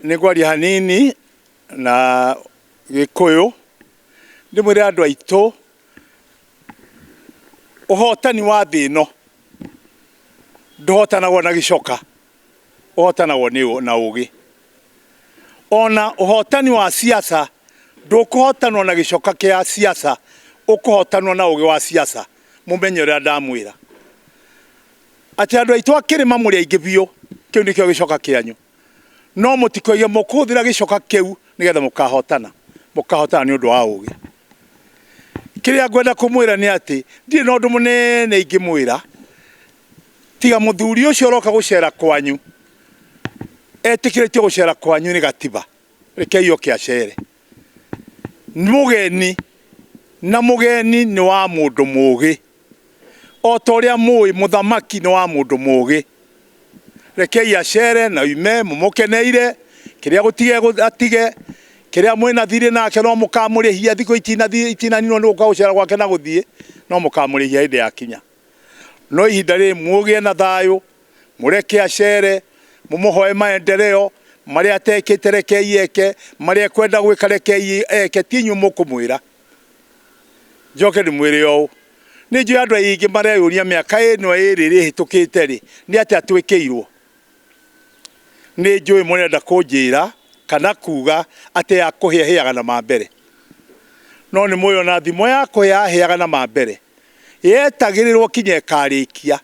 Nĩngwaria hanini na Gĩkũyũ ndĩmwĩre andũ aitũ ũhotani wa thĩ ĩno ndũhotanagwo na gĩcoka, ũhotanagwo na ũgĩ. Ona ũhotani wa siasa ndũkũhotanwo na gĩcoka kĩa siasa, ũkũhotanwo na ũgĩ wa siasa. Mũmenye ũrĩa ndamwĩra atĩ andũ aitũ akĩrĩma mũrĩ aingĩ biũ, kĩu nĩkĩo gĩcoka kĩanyu. No mũtikoige mũkũhũthĩra gĩcoka kĩu nĩgetha mũkahotana nĩ ũndũ wa ũgĩ. Kĩrĩa ngwenda kũmwĩra nĩ atĩ ndirĩ na ũndũ mũnene ingĩmwĩra tiga mũthuri ũcio ũroka gũcera kwanyu etĩkĩrĩtio gũcera kwanyu nĩ gatiba, rekei oke acere. Mũgeni na mũgeni nĩ wa mũndũ mũgĩ, o ta ũrĩa mũĩ mũthamaki nĩ wa mũndũ mũgĩ. Rekei acere na ume mũmũkeneire, kĩrĩa gũtige atige, kĩrĩa mwĩna thirĩ nake no mũkamũrĩhia thikũ itinaninwo nĩ gũka gũcera gwake na gũthiĩ, no mũkamũrĩhia hĩndĩ yakinya. No ihinda rĩrĩ mũgĩe na thayũ, mũreke acere, mũmũhoe maendeleo marĩa atekĩte rekei eke, marĩa ekwenda gwĩka rekei eke, ti inyuĩ mũkũmwĩra. Njoke ndĩmwĩre ũũ, nĩ njũĩ andũ aingĩ mareyũria mĩaka ĩno ĩrĩ ĩhĩtũkĩte rĩ nĩ atĩa twĩkĩirwo. Nĩ njũĩ mũrenda kũnjĩra kana kuga atĩ ya kũhĩahĩaga na mambere. No nĩ mũĩ ona thimo ya kũhĩahĩaga na mambere yetagĩrĩrwo kinya ĩkarĩkia,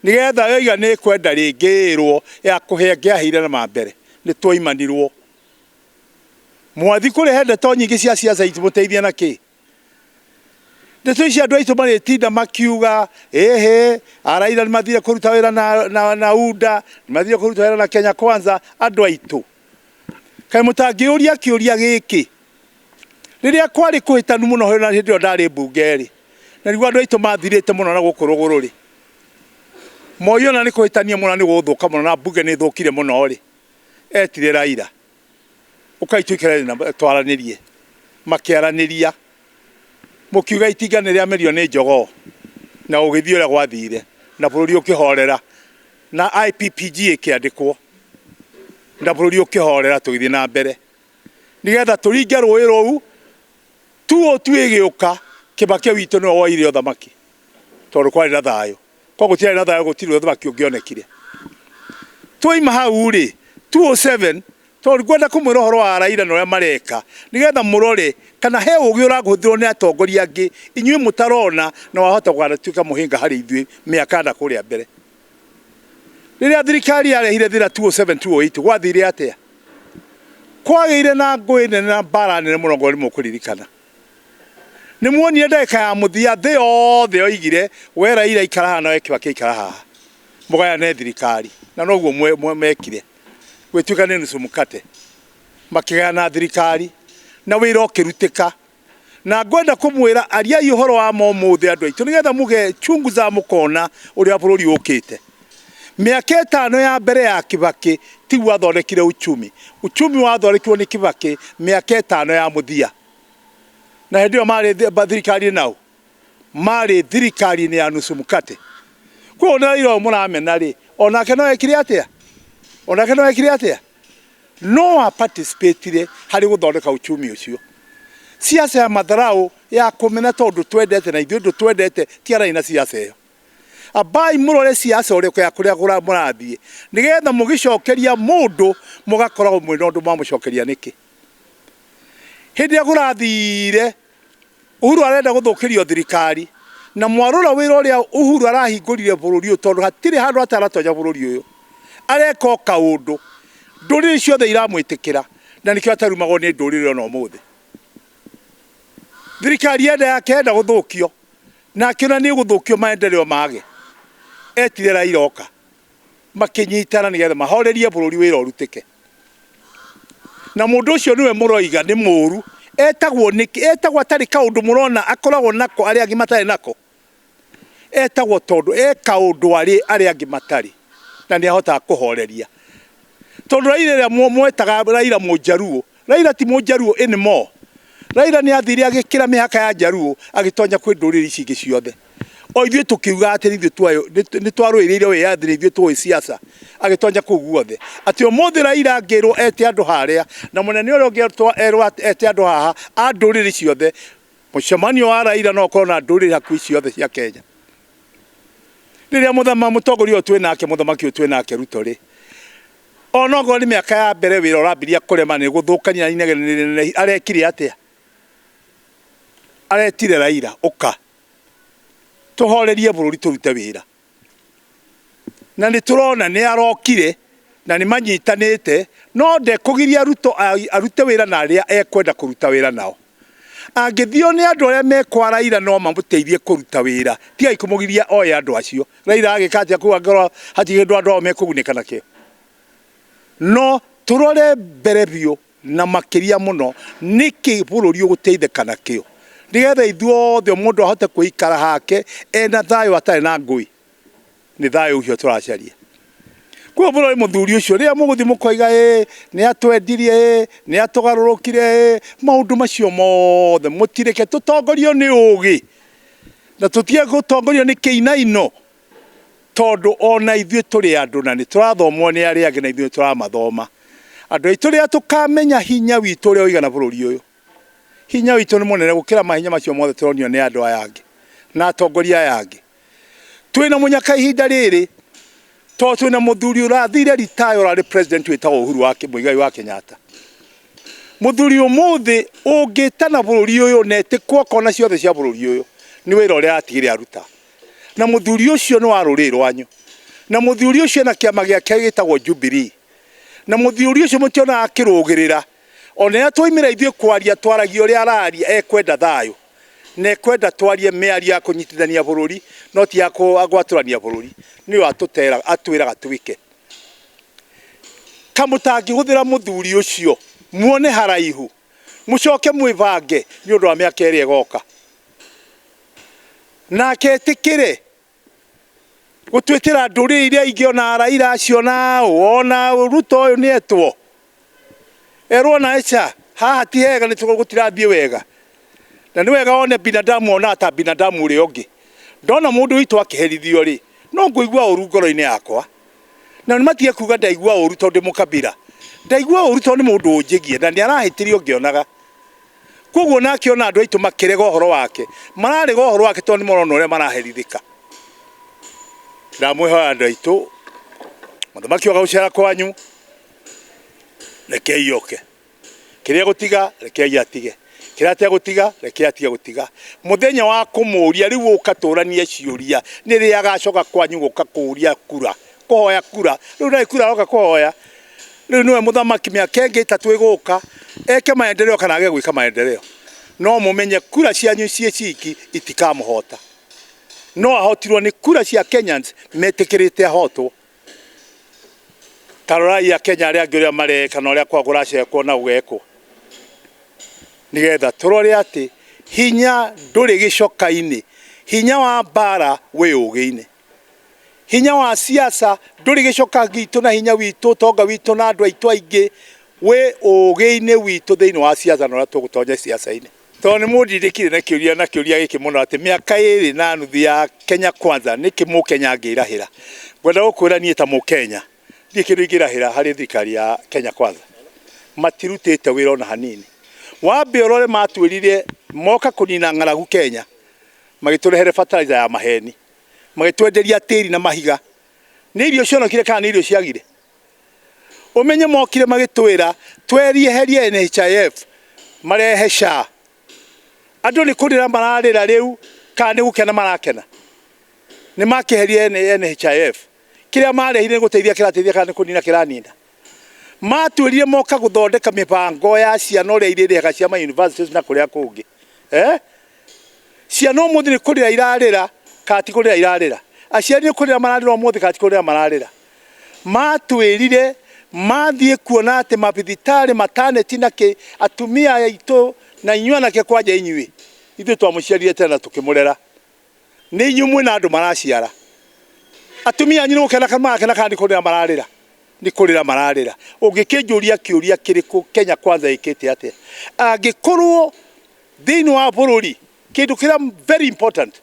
nĩgetha yoiga nĩ kwenda rĩngĩ ĩrwo ya kũhĩa ngĩahĩire na mambere. Nĩ twoimanirwo. Mwathi kũrĩ ndeto nyingĩ cia siasa itimũteithia na kĩ? Ndeto ici andũ aitũ marĩtinda makiuga Raila nĩ mathire kũruta wĩra na UDA, nĩ mathire kũruta wĩra na Kenya Kwanza. Andũ aitũ kaĩ mũtangĩũria kĩũria gĩkĩ rĩrĩa kwarĩ kũhĩtanu mũno hĩndĩ ĩyo ndarĩ mbunge rĩ, na rĩu andũ aitũ mathirĩte mũno na gũkũ rũgũrũ rĩ, Moi ona nĩ kũhĩtania mũno nĩ gũthũka mũno na mbunge nĩ thũkire mũno rĩ, etire Raila ũkai tũikare twaranĩrie. Makĩaranĩria mũkiuga itinga nĩ rĩamerio nĩ njogoo na ũgĩthiĩ ũrĩa gwathire na bũrũri ũkĩhorera na IPPG ĩkĩandĩkwo na bũrũri ũkĩhorera tũgĩthiĩ na mbere nĩgetha tũringe rũĩ rũu tu ĩgĩũka. Kĩbakĩ witũ nĩwe woire ũthamaki tondũ kwarĩ na thayũ, kwa gũtiarĩ na thayũ gũtirĩ ũthamaki ũngĩonekire. Twoima hau rĩ 2007 tondũ ngwenda kũmwĩra ũhoro wa Raila na ũrĩa mareka nĩgetha mũrore kana he ũgĩ ũrahũthĩrwo nĩ atongoria angĩ inyuĩ mũtarona na wahota gũtuĩka mũhĩnga harĩ ithuĩ mĩaka na kũrĩa mbere. Rĩrĩa thirikari yarehire thĩna 2007-2008 gwathire atĩa? Kwagĩire na ngũĩ nene na mbara nene mũno ngoro mũkũririkana. Nĩ muonire ndagĩka ya mũthia thĩ yothe yoigire we Raila ikara haha na we Kibaki ikara haha mũgayane thirikari, na noguo mekire gwĩtuĩka nĩ nusu mkate, makĩgayana thirikari na wĩra ũkĩrutĩka. Na ngwenda kũmwĩra ariai ũhoro wa ũmũthĩ andũ aitũ nĩgetha mũge chunguza mũkona ũrĩa bũrũri ũkĩte. Mĩaka 5 ya mbere ya Kibaki tigu wathondekire uchumi wathondekirwo nĩ Kibaki mĩaka 5 ya mũthia, na hĩndĩ ĩyo marĩ thirikari nao marĩ thirikari-inĩ ya nusu mkate. Kwa na iro mũramena rĩ onake no ekire atĩa? No a participate harĩ gũthondeka uchumi ũcio. Siasa ya matharau ya kũmena tondũ twendete na ithuĩ twendete tiarai na siasa ĩyo. Abai mũrore siasa ũrĩa ya kũrĩa mũrathiĩ nĩgetha mũgĩcokeria mũndũ mũgakoragwo mwĩna ũndũ mamũcokeria nĩkĩ. Hĩndĩ ya kũrathire Uhuru arenda gũthũkĩrio thirikari na mwarora wĩra ũrĩa Uhuru arahingũrire bũrũri ũyũ tondũ hatirĩ handũ ataratonya bũrũri ũyũ. Areka kaũndũ ndũrĩrĩ ciothe iramwĩtĩkĩra na nĩkĩo atarumagwo nĩ ndũrĩrĩ ona ũmũthĩ. Thirikari yenda gũthũkio na akĩona nĩ gũthũkio maendeleo mage, etire Raila oka makĩnyitana nĩgetha mahorerie bũrũri wĩra ũrutĩke. Na mũndũ ũcio nĩwe mũroiga nĩ mũũru, etagwo atarĩ kaũndũ mũrona akoragwo nako arĩa angĩ matarĩ nako. Etagwo tondũ kaũndũ arĩa angĩ matarĩ na nĩ ahotaga kũhoreria. Tondũ Raila rĩrĩa mwetaga Raila mũjaruo, Raila ti mũjaruo anymore. Raila nĩ athire agĩkĩra mĩhaka ya Jaruo agĩtonya kwĩ ndũrĩrĩ ici ingĩ ciothe. O ithuĩ tũkiuga atĩ nĩ twarũĩrĩire wĩyathi, nĩ ithuĩ tũĩ siasa. agitonya kuu guothe ati umuthi Raila ngirwo ete andu haria na munene uria ngirwo erwo ete andu haha anduriri ciothe mucemanio wa Raila no korwo na nduriri hakuhi ciothe cia Kenya riria mutongoria uyu twi nake muthamaki uyu twi nake Ruto ri ona ngo ni miaka ya mbere wira urambiria kurema ni guthukania inegene arekire atia aretire Raila uka tuhorerie bururi turute wira na ni turona ni arokire na ni manyitanite no ndekugiria Ruto arute wira na aria ekwenda kuruta wira nao angithio ni andu aria mekwa Raila no mamuteithie kuruta wira tiga ikumugiria oya andu acio Raila agikatia kuwa ngoro hatigirwo andu mekugunika nakio no turore mbere biu na makiria muno niki bururi uguteithika nakio nigetha ithuothe mundu ahote kuikara hake ena thayo atari na ngui ni thayo ucio turacaria kwa bururi muthuri ucio ria muguthi mukoiga ni atwendirie ni atugarurukire maundu macio mothe mutireke tutongorio ni ugi na tutie gutongorio ni kiinaino tondu ona ithuĩ turi andu na ni turathomwo ni aria angi na ithuĩ turamathoma andu aitu ria tukamenya hinya witu uria uigana bururi uyu hinya witu ni munene gukira mahinya macio mothe turonio ni andu aya angi na atongoria aya angi twina munyaka ihinda riri to twina muthuri urathire retire urari president witagwo Uhuru Muigai wa Kenyatta muthuri umuthi ungitana bururi uyu netikwo kona ciothe cia bururi uyu ni wira uria atigire aruta na muthuri ucio no aruri rwanyu na muthuri ucio na kiama giake gitagwo Jubilee na muthuri ucio mutiona akirugirira ona twaimira ithuĩ kwaria twaragia uria araria ekwenda thayo na ekwenda twarie miaria ya kunyitithania bururi no ti agwaturania bururi ni atutera atwiraga twike kamutangi huthira muthuri ucio muone haraihu mucoke mwivange ni undu wa miaka eri egoka na ketikire gutwitira nduri iria ingiona Raila acio na ona Ruto uyu ni etwo erwo na echa haha ti hega ni tugutirathie wega na ni wega one binadamu ona ta binadamu uri ongi ndona mundu witu akiherithio ri no nguigua uru ngoro-ini yakwa na ni matie kuga ndaigua uru tondu mukabira ndaigua uru tondu mundu unjigie na ni arahitirio ngionaga koguo nake ona andu aitu makirega uhoro wake mararega uhoro wake tondu morona uria maraherithika ndamwihoya andu aitu muthamaki wa gucera kwanyu rekei yoke kiria gutiga rekei atige kiria atia gutiga rekei atige gutiga muthenya wa kumuria riu ukaturania ciuria ni ri agacoka kwanyu guka kuria kura kuhoya kura riu na kura oka kuhoya riu niwe muthamaki miaka ingi 3 iguka eke maendeleo kana age gwika maendeleo no mumenye kura cianyu cie ciki itikamuhota no ahotirwo ni kura cia Kenyans metikirite ahotwo tarorai ya Kenya aria ngiria mareka na uria kwagura cekwo na ugeko nigetha turore ati hinya nduri gicoka-ini hinya wa bara we ugi-ini hinya wa siasa nduri gicoka gitu na hinya witu tonga witu na andu aitu aingi we ugi-ini witu thiini wa siasa na uria tugutonya siasa-ini to ni mundindikire na kiuria giki muno ati miaka iri na nuthu ya Kenya Kwanza niki mukenya ngirahira ngwenda gukwira nie ta mukenya ndikiru ngirahira hari thirikari ya Kenya Kwanza matirutite wira ona hanini wambe urore matwirire moka kunina ng'aragu Kenya magiturehere fertilizer ya maheni magitwenderia tiri na mahiga ni irio cionokire kana ni irio ciagire umenye mokire magitwira twerie herie NHIF marehe SHA andu ni kurira mararira riu kana ni gukena marakena ni makiherie NHIF kiria marehire guteithia kirateithia kana kunina kiranina matwirire moka guthondeka mipango ya ciana uria iririga cia ma universities na kuria kungi ciana umuthi ni kurira irarira kati kurira irarira aciari ni kurira mararira umuthi kati kurira mararira matwirire mathie kuona ati mabithitari maternity na ke atumia aitu na inyua na ke kwaja inyui ithu twamuciarire tena tukimurera ni inyumwe na andu maraciara atumia nyino kena kana kurira mararira ni kurira mararira ungikinjuria kiuria kiriku Kenya Kwanza ikite atia angikorwo thiini wa bururi kindu kira very important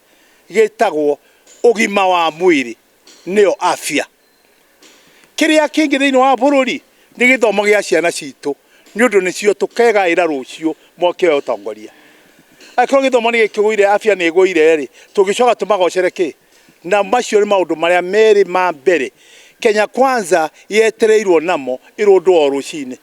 gitagwo ugima wa mwiri nio afya kiria kingi thiini wa bururi ni githomo gia ciana citu ni undu nicio tukegaira rucio moke utongoria akoro githomo ni gikiguire afya ni iguire ri tugicoka tumagocere ki na macio ni maundu maria meri ma mbere Kenya Kwanza yetereirwo namo irundu o rucini.